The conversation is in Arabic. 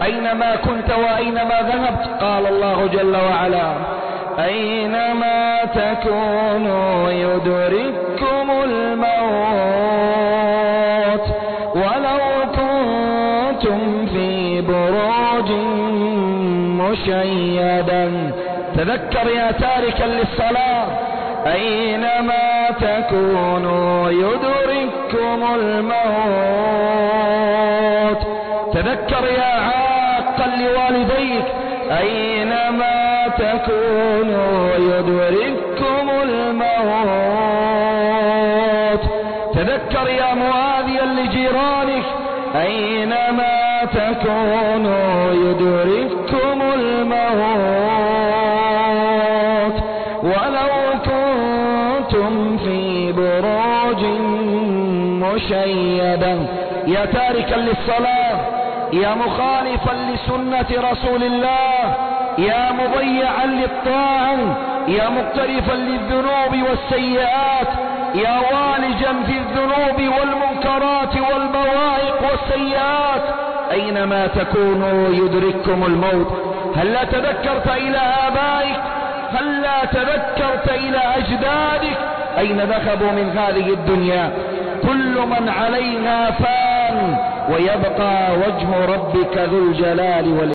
أينما كنت وأينما ذهبت. قال الله جل وعلا: أينما تكونوا يدرككم الموت ولو كنتم في بروج مشيدة. تذكر يا تاركا للصلاة: أينما تكونوا يدرككم الموت. تذكر يا عاقا لوالديك: أينما تكونوا يدرككم الموت. تذكر يا معاذيا لجيرانك: أينما تكونوا يدرككم الموت ولو كنتم في بروج مشيدة. يا تاركا للصلاة، يا مخالفا لسنة رسول الله، يا مضيعا للطاعة، يا مقترفا للذنوب والسيئات، يا والجا في الذنوب والمنكرات والبوائق والسيئات، أينما تكونوا يدرككم الموت. هل تذكرت إلى آبائك؟ هل تذكرت إلى أجدادك؟ أين ذهبوا من هذه الدنيا؟ كل من عليها فان ويبقى وجه ربك ذو الجلال والإكرام.